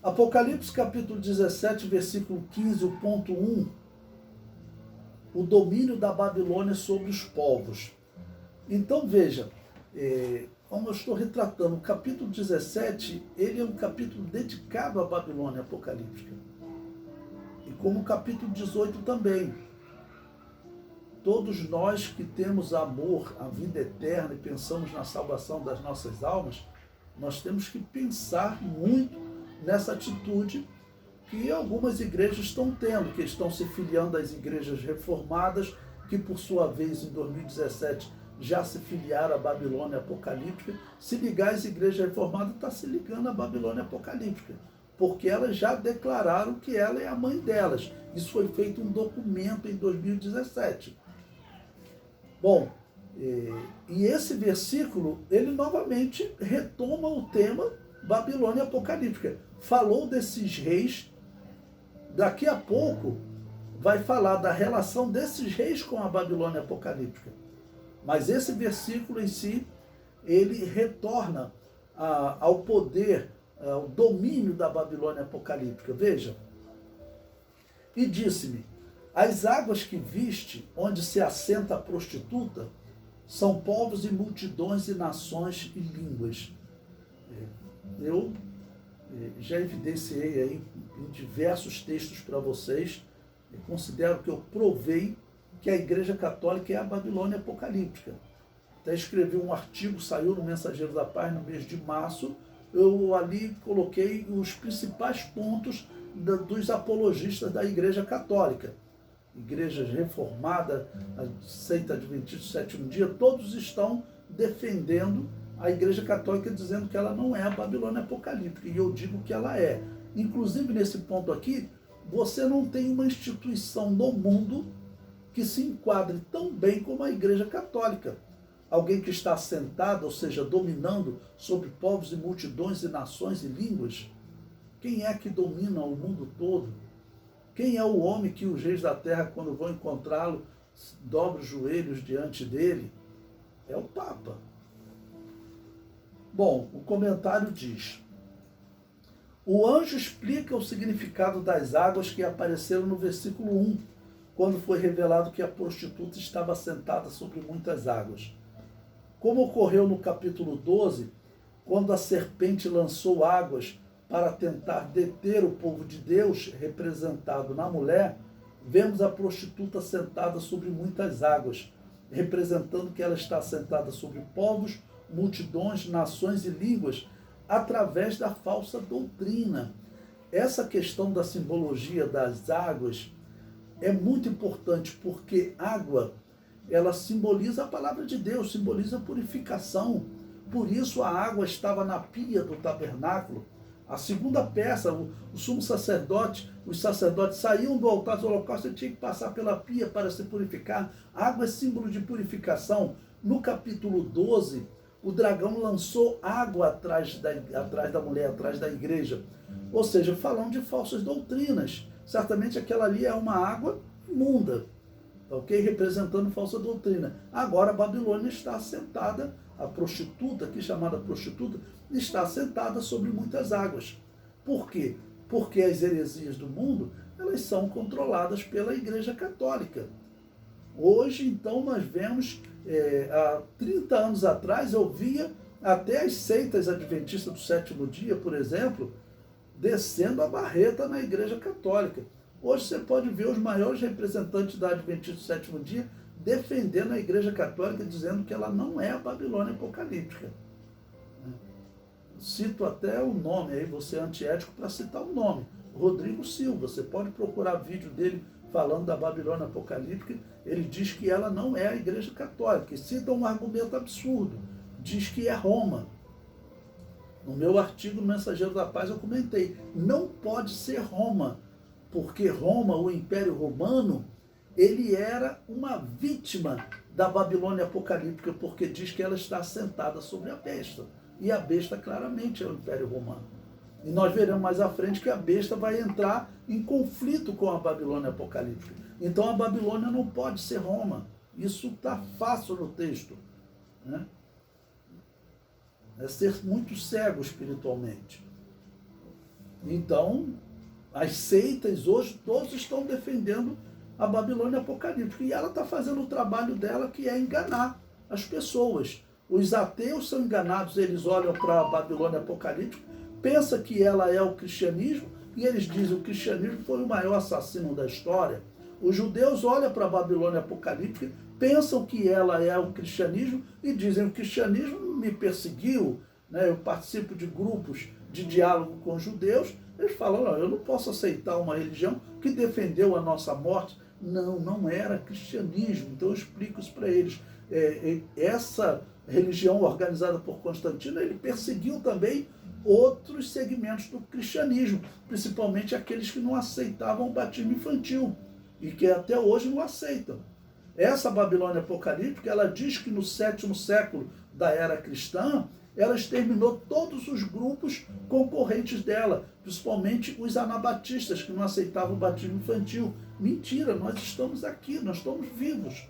Apocalipse capítulo 17, versículo 15, o ponto 1, o domínio da Babilônia sobre os povos. Então veja, como eu estou retratando, o capítulo 17, ele é um capítulo dedicado à Babilônia apocalíptica. E como o capítulo 18 também. Todos nós que temos amor à vida eterna e pensamos na salvação das nossas almas, nós temos que pensar muito nessa atitude que algumas igrejas estão tendo, que estão se filiando às igrejas reformadas, que por sua vez em 2017 já se filiaram à Babilônia apocalíptica. Se ligar às igrejas reformadas, está se ligando à Babilônia apocalíptica, porque elas já declararam que ela é a mãe delas. Isso foi feito um documento em 2017. Bom, e esse versículo, ele novamente retoma o tema Babilônia apocalíptica. Falou desses reis, daqui a pouco vai falar da relação desses reis com a Babilônia apocalíptica. Mas esse versículo em si, ele retorna ao poder, ao domínio da Babilônia apocalíptica. Veja, e disse-me, as águas que viste, onde se assenta a prostituta, são povos e multidões e nações e línguas. Eu já evidenciei aí em diversos textos para vocês, eu considero que eu provei que a Igreja Católica é a Babilônia apocalíptica. Até escrevi um artigo, saiu no Mensageiro da Paz no mês de março, eu ali coloquei os principais pontos dos apologistas da Igreja Católica. Igrejas reformadas, a seita adventista do sétimo dia, todos estão defendendo a Igreja Católica, dizendo que ela não é a Babilônia apocalíptica, e eu digo que ela é. Inclusive, nesse ponto aqui, você não tem uma instituição no mundo que se enquadre tão bem como a Igreja Católica. Alguém que está assentado, ou seja, dominando sobre povos e multidões e nações e línguas. Quem é que domina o mundo todo? Quem é o homem que os reis da terra, quando vão encontrá-lo, dobram os joelhos diante dele? É o Papa. Bom, o comentário diz: o anjo explica o significado das águas que apareceram no versículo 1, quando foi revelado que a prostituta estava sentada sobre muitas águas. Como ocorreu no capítulo 12, quando a serpente lançou águas para tentar deter o povo de Deus, representado na mulher, vemos a prostituta sentada sobre muitas águas, representando que ela está sentada sobre povos, multidões, nações e línguas, através da falsa doutrina. Essa questão da simbologia das águas é muito importante, porque água, ela simboliza a palavra de Deus, simboliza a purificação. Por isso a água estava na pia do tabernáculo. A segunda peça, o sumo sacerdote, os sacerdotes saíam do altar do holocausto e tinham que passar pela pia para se purificar. A água é símbolo de purificação. No capítulo 12, o dragão lançou água atrás da mulher, atrás da igreja. Ou seja, falando de falsas doutrinas. Certamente aquela ali é uma água imunda, ok? Representando falsa doutrina. Agora a Babilônia está assentada, a prostituta, aqui chamada prostituta, está assentada sobre muitas águas. Por quê? Porque as heresias do mundo, elas são controladas pela Igreja Católica. Hoje, então, nós vemos, há 30 anos atrás, eu via até as seitas adventistas do sétimo dia, por exemplo, descendo a barreta na Igreja Católica. Hoje você pode ver os maiores representantes da Adventista do sétimo dia defendendo a Igreja Católica, dizendo que ela não é a Babilônia apocalíptica. Cito até o nome, aí você é antiético para citar o nome, Rodrigo Silva. Você pode procurar vídeo dele falando da Babilônia apocalíptica. Ele diz que ela não é a Igreja Católica, e cita um argumento absurdo, diz que é Roma. No meu artigo no Mensageiro da Paz eu comentei, não pode ser Roma, porque Roma, o Império Romano, ele era uma vítima da Babilônia apocalíptica, porque diz que ela está assentada sobre a besta. E a besta claramente é o Império Romano. E nós veremos mais à frente que a besta vai entrar em conflito com a Babilônia apocalíptica. Então a Babilônia não pode ser Roma. Isso está fácil no texto, né? É ser muito cego espiritualmente. Então, as seitas hoje, todos estão defendendo a Babilônia apocalíptica. E ela está fazendo o trabalho dela, que é enganar as pessoas. Os ateus são enganados, eles olham para a Babilônia apocalíptica, pensam que ela é o cristianismo, e eles dizem que o cristianismo foi o maior assassino da história. Os judeus olham para a Babilônia apocalíptica, pensam que ela é o cristianismo e dizem: o cristianismo me perseguiu, né? Eu participo de grupos de diálogo com os judeus. Eles falam: não, eu não posso aceitar uma religião que defendeu a nossa morte. Não, não era cristianismo. Então eu explico isso para eles. Essa religião organizada por Constantino, ele perseguiu também outros segmentos do cristianismo, principalmente aqueles que não aceitavam o batismo infantil e que até hoje não aceitam. Essa Babilônia apocalíptica, ela diz que no 7º século da era cristã, ela exterminou todos os grupos concorrentes dela, principalmente os anabatistas, que não aceitavam o batismo infantil. Mentira, nós estamos aqui, nós estamos vivos.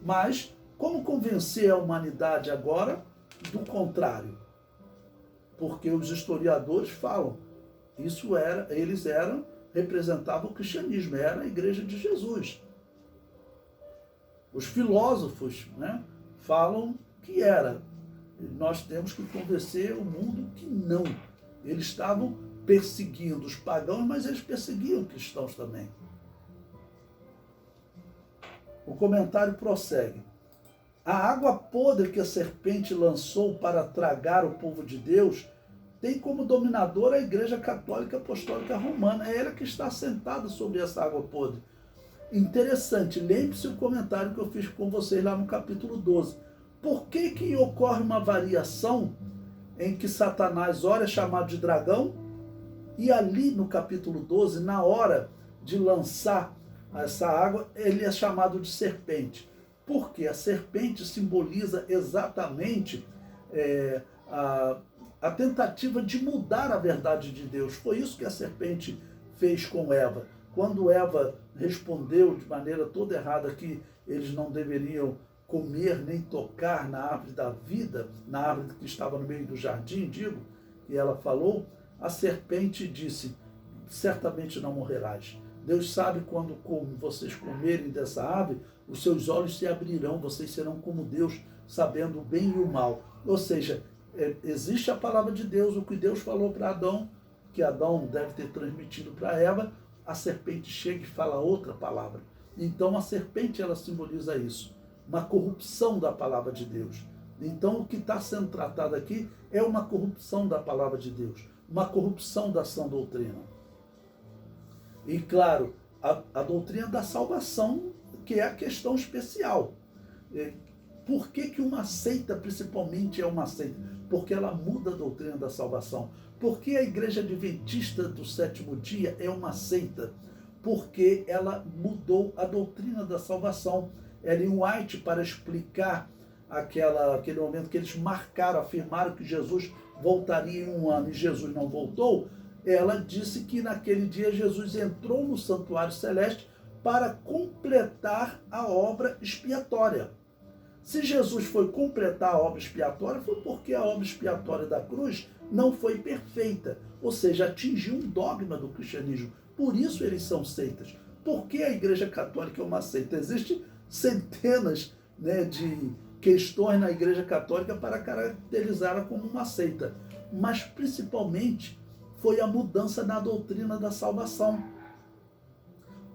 Mas como convencer a humanidade agora do contrário? Porque os historiadores falam, representavam o cristianismo, era a igreja de Jesus. Os filósofos, né, falam que era. Nós temos que convencer o mundo que não. Eles estavam perseguindo os pagãos, mas eles perseguiam cristãos também. O comentário prossegue. A água podre que a serpente lançou para tragar o povo de Deus tem como dominadora a Igreja Católica Apostólica Romana. É ela que está sentada sobre essa água podre. Interessante, lembre-se o comentário que eu fiz com vocês lá no capítulo 12. Por que ocorre uma variação em que Satanás, ora, é chamado de dragão, e ali no capítulo 12, na hora de lançar essa água, ele é chamado de serpente? Porque a serpente simboliza exatamente a tentativa de mudar a verdade de Deus. Foi isso que a serpente fez com Eva. Quando Eva respondeu de maneira toda errada que eles não deveriam comer nem tocar na árvore da vida, na árvore que estava no meio do jardim, que ela falou, a serpente disse: certamente não morrerás. Deus sabe quando vocês comerem dessa árvore, os seus olhos se abrirão, vocês serão como Deus, sabendo o bem e o mal. Ou seja, existe a palavra de Deus, o que Deus falou para Adão, que Adão deve ter transmitido para Eva, a serpente chega e fala outra palavra. Então a serpente, ela simboliza isso, uma corrupção da palavra de Deus. Então o que está sendo tratado aqui é uma corrupção da palavra de Deus, uma corrupção da sã doutrina. E claro, a doutrina da salvação, que é a questão especial. Por que uma seita principalmente é uma seita? Porque ela muda a doutrina da salvação. Por que a Igreja Adventista do Sétimo Dia é uma seita? Porque ela mudou a doutrina da salvação. Ellen White, para explicar aquele momento que eles marcaram, afirmaram que Jesus voltaria em 1 ano e Jesus não voltou, ela disse que naquele dia Jesus entrou no santuário celeste para completar a obra expiatória. Se Jesus foi completar a obra expiatória, foi porque a obra expiatória da cruz não foi perfeita, ou seja, atingiu um dogma do cristianismo. Por isso eles são seitas. Por que a Igreja Católica é uma seita? Existem centenas, né, de questões na Igreja Católica para caracterizá-la como uma seita, mas principalmente foi a mudança na doutrina da salvação.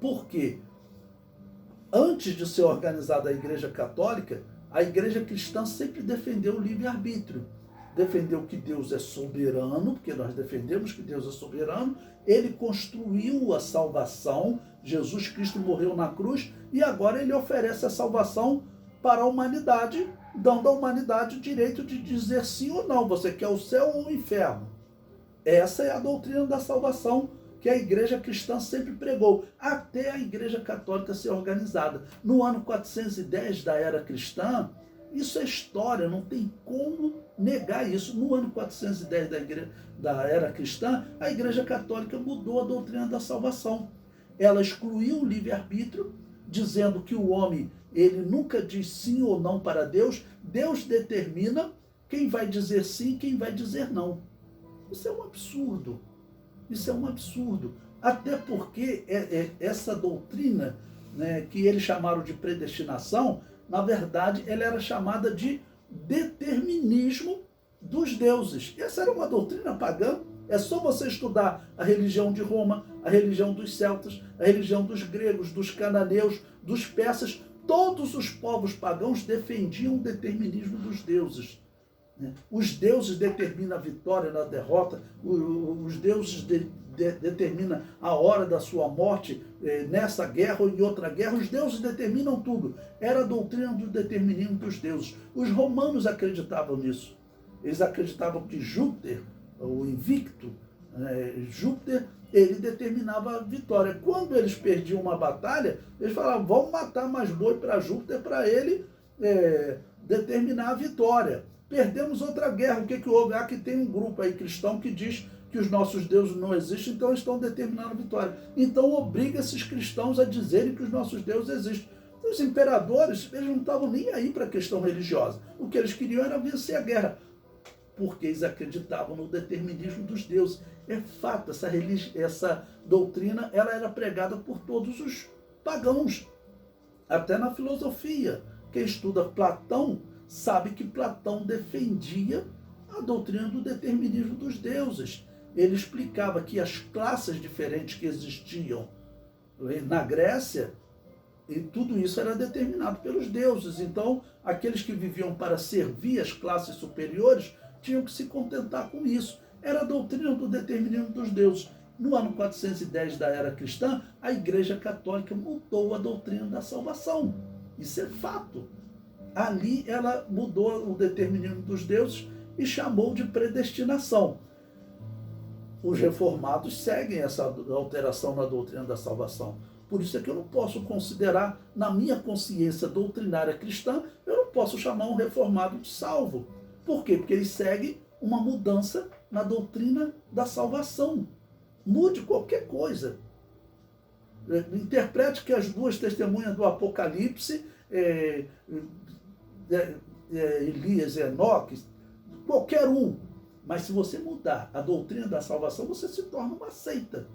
Por quê? Antes de ser organizada a Igreja Católica, a Igreja Cristã sempre defendeu o livre-arbítrio. Defendeu que Deus é soberano, porque nós defendemos que Deus é soberano. Ele construiu a salvação, Jesus Cristo morreu na cruz, e agora ele oferece a salvação para a humanidade, dando à humanidade o direito de dizer sim ou não, você quer o céu ou o inferno. Essa é a doutrina da salvação que a Igreja Cristã sempre pregou, até a Igreja Católica ser organizada. No ano 410 da era cristã, isso é história, não tem como negar isso. No ano 410 da era cristã, a Igreja Católica mudou a doutrina da salvação. Ela excluiu o livre-arbítrio, dizendo que o homem, ele nunca diz sim ou não para Deus. Deus determina quem vai dizer sim e quem vai dizer não. Isso é um absurdo. Isso é um absurdo. Até porque essa doutrina, né, que eles chamaram de predestinação, na verdade, ela era chamada de determinismo dos deuses. Essa era uma doutrina pagã. É só você estudar a religião de Roma, a religião dos celtas, a religião dos gregos, dos cananeus, dos persas. Todos os povos pagãos defendiam o determinismo dos deuses. Os deuses determinam a vitória na derrota, os deuses determinam a hora da sua morte nessa guerra ou em outra guerra, os deuses determinam tudo. Era a doutrina do determinismo dos deuses. Os romanos acreditavam nisso. Eles acreditavam que Júpiter, o invicto, Júpiter, ele determinava a vitória. Quando eles perdiam uma batalha, eles falavam, vamos matar mais boi para Júpiter para ele determinar a vitória. Perdemos outra guerra, o que houve? Que tem um grupo aí cristão que diz que os nossos deuses não existem, então estão determinando a vitória. Então obriga esses cristãos a dizerem que os nossos deuses existem. Os imperadores, eles não estavam nem aí para a questão religiosa. O que eles queriam era vencer a guerra, porque eles acreditavam no determinismo dos deuses. É fato, essa doutrina ela era pregada por todos os pagãos, até na filosofia. Quem estuda Platão sabe que Platão defendia a doutrina do determinismo dos deuses. Ele explicava que as classes diferentes que existiam na Grécia, e tudo isso era determinado pelos deuses. Então, aqueles que viviam para servir as classes superiores tinham que se contentar com isso. Era a doutrina do determinismo dos deuses. No ano 410 da era cristã, a Igreja Católica mudou a doutrina da salvação. Isso é fato. Ali ela mudou o determinismo dos deuses e chamou de predestinação. Os reformados seguem essa alteração na doutrina da salvação. Por isso é que eu não posso considerar, na minha consciência doutrinária cristã, eu não posso chamar um reformado de salvo. Por quê? Porque ele segue uma mudança na doutrina da salvação. Mude qualquer coisa. Interprete que as duas testemunhas do Apocalipse, Elias e Enoque, qualquer um. Mas se você mudar a doutrina da salvação, você se torna uma seita.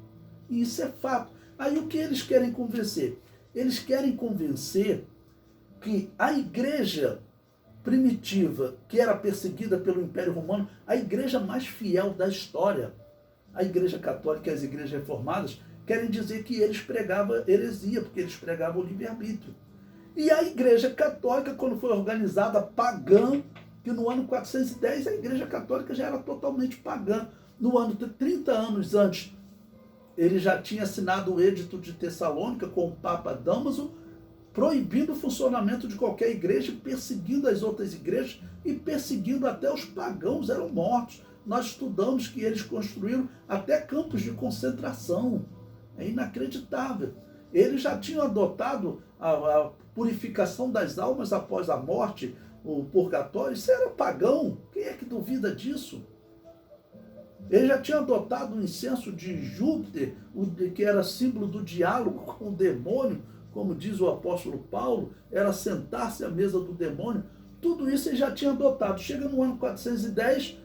E isso é fato. Aí o que eles querem convencer? Eles querem convencer que a igreja primitiva, que era perseguida pelo Império Romano, a igreja mais fiel da história, a Igreja Católica e as igrejas reformadas, querem dizer que eles pregavam heresia, porque eles pregavam o livre-arbítrio. E a Igreja Católica, quando foi organizada pagã, que no ano 410 a Igreja Católica já era totalmente pagã. No ano de 30 anos antes, ele já tinha assinado o Edito de Tessalônica com o Papa Dámaso, proibindo o funcionamento de qualquer igreja, perseguindo as outras igrejas e perseguindo até os pagãos, eram mortos. Nós estudamos que eles construíram até campos de concentração. É inacreditável. Eles já tinham adotado a purificação das almas após a morte, o purgatório. Isso era pagão. Quem é que duvida disso? Ele já tinha adotado o incenso de Júpiter, que era símbolo do diálogo com o demônio, como diz o apóstolo Paulo, era sentar-se à mesa do demônio. Tudo isso ele já tinha adotado. Chega no ano 410,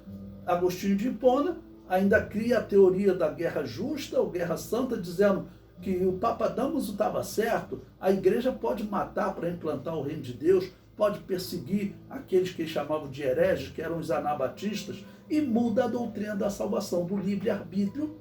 Agostinho de Hipona ainda cria a teoria da guerra justa ou guerra santa, dizendo que o Papa Dámaso estava certo, a igreja pode matar para implantar o reino de Deus, pode perseguir aqueles que chamavam de hereges, que eram os anabatistas, e muda a doutrina da salvação, do livre-arbítrio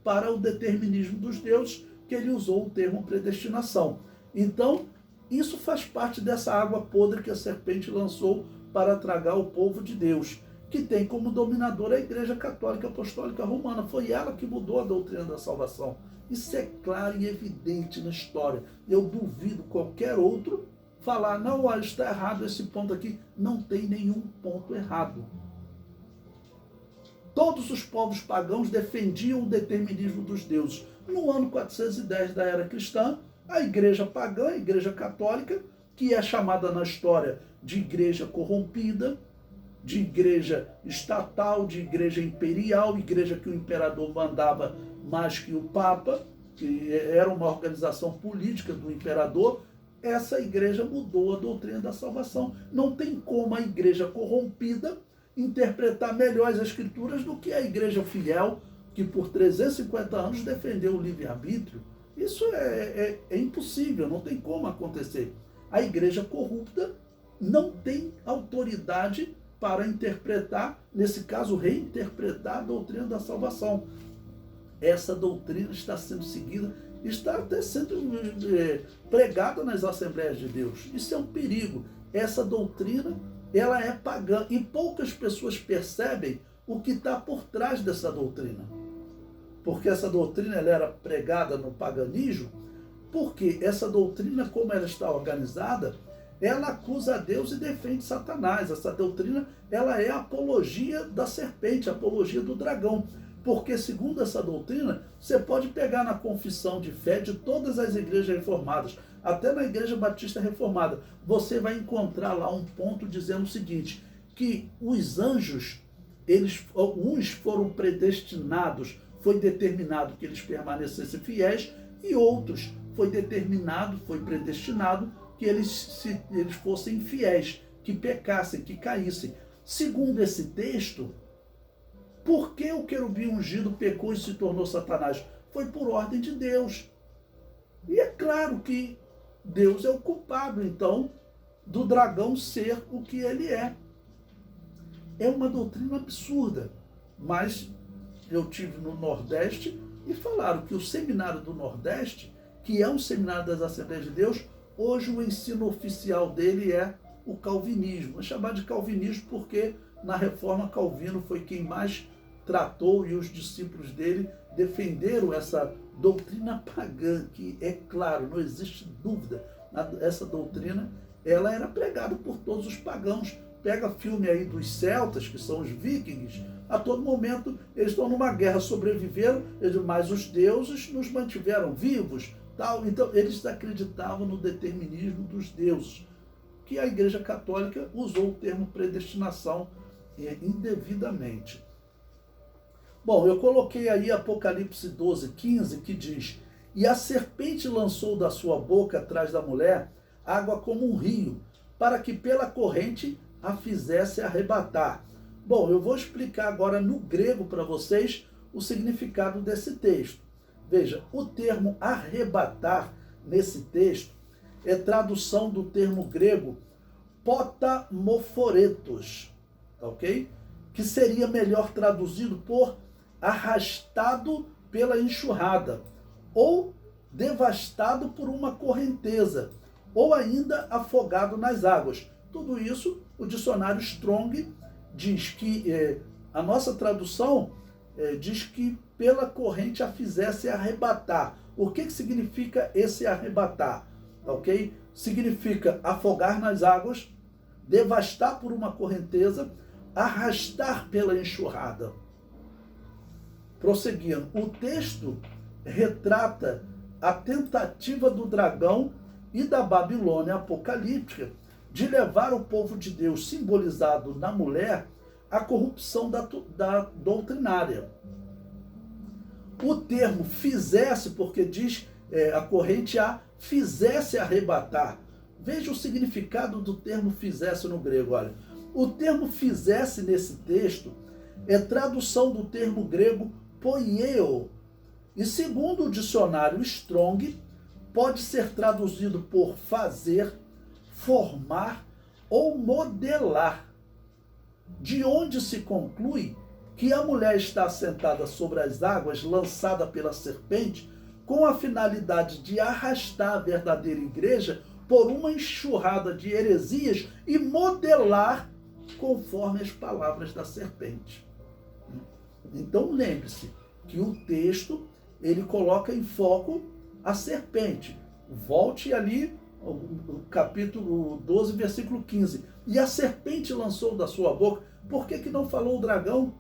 para o determinismo dos deuses, que ele usou o termo predestinação. Então, isso faz parte dessa água podre que a serpente lançou para tragar o povo de Deus, que tem como dominadora a Igreja Católica Apostólica Romana. Foi ela que mudou a doutrina da salvação. Isso é claro e evidente na história. Eu duvido qualquer outro falar, não, está errado esse ponto aqui. Não tem nenhum ponto errado. Todos os povos pagãos defendiam o determinismo dos deuses. No ano 410 da era cristã, a igreja pagã, a igreja católica, que é chamada na história de igreja corrompida, de igreja estatal, de igreja imperial, igreja que o imperador mandava mais que o Papa, que era uma organização política do imperador, essa igreja mudou a doutrina da salvação. Não tem como a igreja corrompida interpretar melhor as escrituras do que a igreja fiel, que por 350 anos defendeu o livre-arbítrio. Isso é impossível, não tem como acontecer. A igreja corrupta não tem autoridade para interpretar, nesse caso, reinterpretar a doutrina da salvação. Essa doutrina está sendo seguida, está até sendo pregada nas Assembleias de Deus. Isso é um perigo. Essa doutrina, ela é pagã e poucas pessoas percebem o que está por trás dessa doutrina. Porque essa doutrina ela era pregada no paganismo, porque essa doutrina, como ela está organizada, ela acusa a Deus e defende Satanás. Essa doutrina ela é a apologia da serpente, a apologia do dragão. Porque, segundo essa doutrina, você pode pegar na confissão de fé de todas as igrejas reformadas, até na Igreja Batista Reformada, você vai encontrar lá um ponto dizendo o seguinte, que os anjos, uns foram predestinados, foi determinado que eles permanecessem fiéis, e outros foi determinado, foi predestinado que eles fossem infiéis, que pecassem, que caíssem. Segundo esse texto, por que o querubim ungido pecou e se tornou Satanás? Foi por ordem de Deus. E é claro que Deus é o culpado, então, do dragão ser o que ele é. É uma doutrina absurda, mas eu tive no Nordeste e falaram que o seminário do Nordeste, que é um seminário das Assembleias de Deus, hoje o ensino oficial dele é o calvinismo. É chamado de calvinismo porque na Reforma Calvino foi quem mais tratou e os discípulos dele defenderam essa doutrina pagã, que é claro, não existe dúvida, essa doutrina ela era pregada por todos os pagãos. Pega filme aí dos celtas, que são os vikings, a todo momento eles estão numa guerra, sobreviveram, mas os deuses nos mantiveram vivos, tal. Então eles acreditavam no determinismo dos deuses, que a Igreja Católica usou o termo predestinação indevidamente. Bom, eu coloquei aí Apocalipse 12:15, que diz: e a serpente lançou da sua boca atrás da mulher água como um rio, para que pela corrente a fizesse arrebatar. Bom, eu vou explicar agora no grego para vocês o significado desse texto. Veja, o termo arrebatar nesse texto é tradução do termo grego potamoforetos, ok? Que seria melhor traduzido por arrastado pela enxurrada, ou devastado por uma correnteza, ou ainda afogado nas águas. Tudo isso, o dicionário Strong diz que, a nossa tradução diz que pela corrente a fizesse arrebatar. O que significa esse arrebatar? Ok? Significa afogar nas águas, devastar por uma correnteza, arrastar pela enxurrada. Prosseguindo, o texto retrata a tentativa do dragão e da Babilônia apocalíptica de levar o povo de Deus, simbolizado na mulher, à corrupção da doutrinária. O termo fizesse, porque diz a corrente a fizesse arrebatar. Veja o significado do termo fizesse no grego. Olha, o termo fizesse nesse texto é tradução do termo grego poieo, e segundo o dicionário Strong, pode ser traduzido por fazer, formar ou modelar, de onde se conclui que a mulher está sentada sobre as águas, lançada pela serpente, com a finalidade de arrastar a verdadeira igreja por uma enxurrada de heresias e modelar conforme as palavras da serpente. Então lembre-se que o texto ele coloca em foco a serpente. Volte ali o capítulo 12, versículo 15. E a serpente lançou da sua boca. Por que não falou o dragão?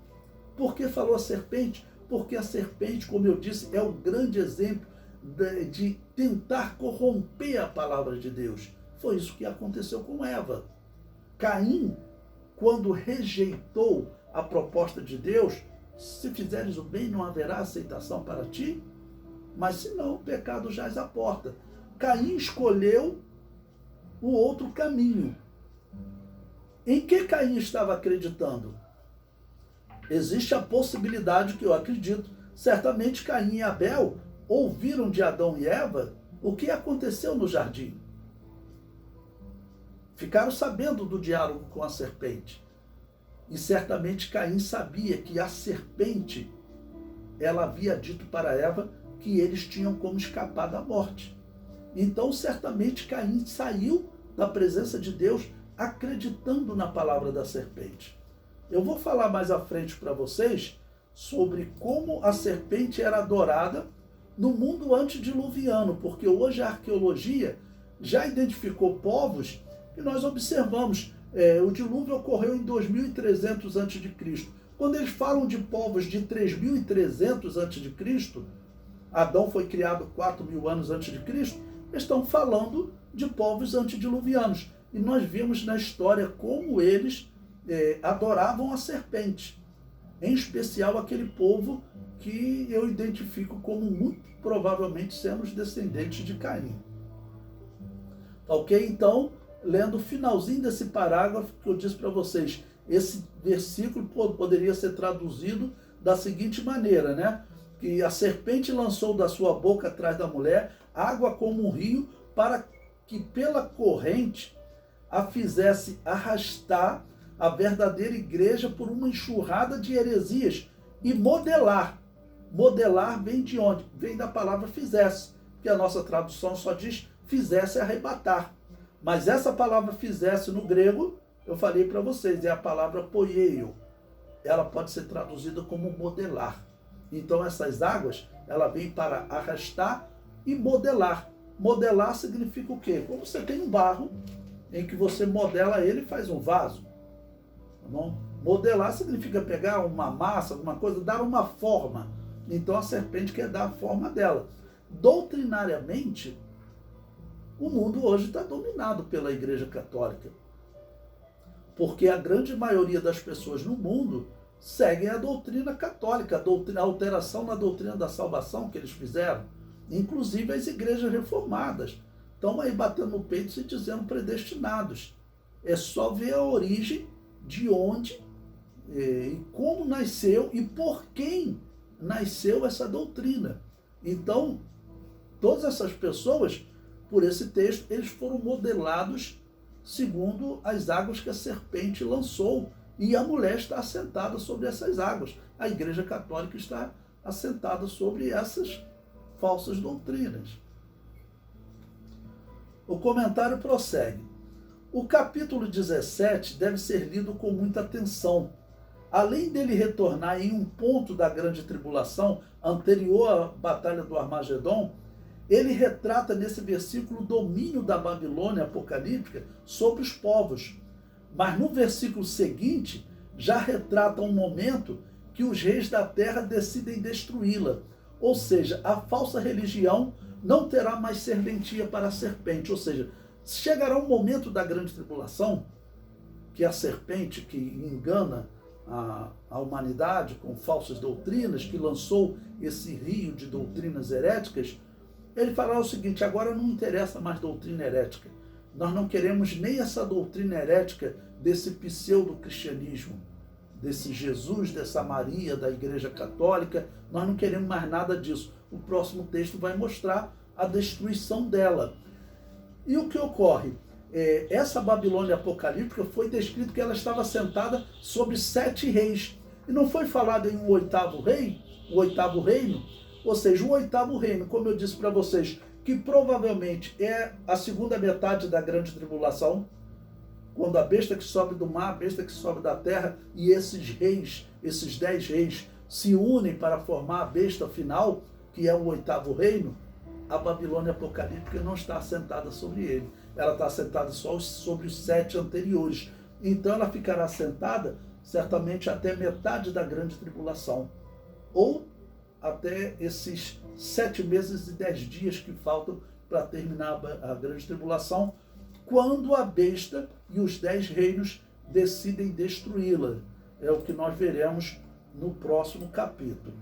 Por que falou a serpente? Porque a serpente, como eu disse, é o grande exemplo de tentar corromper a palavra de Deus. Foi isso que aconteceu com Eva. Caim, quando rejeitou a proposta de Deus, se fizeres o bem, não haverá aceitação para ti, mas se não, o pecado jaz à porta. Caim escolheu o outro caminho. Em que Caim estava acreditando? Existe a possibilidade, que eu acredito, certamente Caim e Abel ouviram de Adão e Eva o que aconteceu no jardim. Ficaram sabendo do diálogo com a serpente. E certamente Caim sabia que a serpente, ela havia dito para Eva que eles tinham como escapar da morte. Então, certamente Caim saiu da presença de Deus acreditando na palavra da serpente. Eu vou falar mais à frente para vocês sobre como a serpente era adorada no mundo antediluviano, porque hoje a arqueologia já identificou povos que nós observamos. O dilúvio ocorreu em 2300 a.C. Quando eles falam de povos de 3300 a.C., Adão foi criado 4000 anos antes de Cristo, estão falando de povos antediluvianos. E nós vimos na história como eles adoravam a serpente, em especial aquele povo que eu identifico como muito provavelmente sendo os descendentes de Caim. Ok? Então, lendo o finalzinho desse parágrafo que eu disse para vocês, esse versículo poderia ser traduzido da seguinte maneira, né? Que a serpente lançou da sua boca atrás da mulher água como um rio, para que pela corrente a fizesse arrastar a verdadeira igreja por uma enxurrada de heresias e modelar. Modelar vem de onde? Vem da palavra fizesse, que a nossa tradução só diz fizesse arrebatar. Mas essa palavra fizesse no grego, eu falei para vocês, é a palavra poieio. Ela pode ser traduzida como modelar. Então essas águas, ela vem para arrastar e modelar. Modelar significa o quê? Como você tem um barro em que você modela ele e faz um vaso. Tá bom? Modelar significa pegar uma massa, alguma coisa, dar uma forma. Então a serpente quer dar a forma dela. Doutrinariamente, o mundo hoje está dominado pela Igreja Católica. Porque a grande maioria das pessoas no mundo seguem a doutrina católica, a alteração na doutrina da salvação que eles fizeram. Inclusive as igrejas reformadas estão aí batendo no peito e se dizendo predestinados. É só ver a origem de onde e como nasceu e por quem nasceu essa doutrina. Então, todas essas pessoas, por esse texto, eles foram modelados segundo as águas que a serpente lançou. E a mulher está assentada sobre essas águas. A Igreja Católica está assentada sobre essas falsas doutrinas. O comentário prossegue. O capítulo 17 deve ser lido com muita atenção. Além dele retornar em um ponto da grande tribulação, anterior à batalha do Armagedon, ele retrata nesse versículo o domínio da Babilônia apocalíptica sobre os povos. Mas no versículo seguinte, já retrata um momento que os reis da terra decidem destruí-la. Ou seja, a falsa religião não terá mais serventia para a serpente. Ou seja, chegará um momento da grande tribulação que a serpente que engana a humanidade com falsas doutrinas, que lançou esse rio de doutrinas heréticas, ele falará o seguinte: agora não interessa mais doutrina herética. Nós não queremos nem essa doutrina herética desse pseudo-cristianismo, desse Jesus, dessa Maria, da Igreja Católica. Nós não queremos mais nada disso. O próximo texto vai mostrar a destruição dela. E o que ocorre? Essa Babilônia apocalíptica foi descrito que ela estava sentada sobre 7 reis. E não foi falado em um 8º rei, o 8º reino? Ou seja, o 8º reino, como eu disse para vocês, que provavelmente é a segunda metade da grande tribulação, quando a besta que sobe do mar, a besta que sobe da terra, e esses reis, esses 10 reis, se unem para formar a besta final, que é o 8º reino, a Babilônia apocalíptica não está assentada sobre ele. Ela está assentada só sobre os 7 anteriores. Então ela ficará assentada certamente até metade da grande tribulação, ou até esses 7 meses e 10 dias que faltam para terminar a grande tribulação, quando a besta e os 10 reinos decidem destruí-la. É o que nós veremos no próximo capítulo.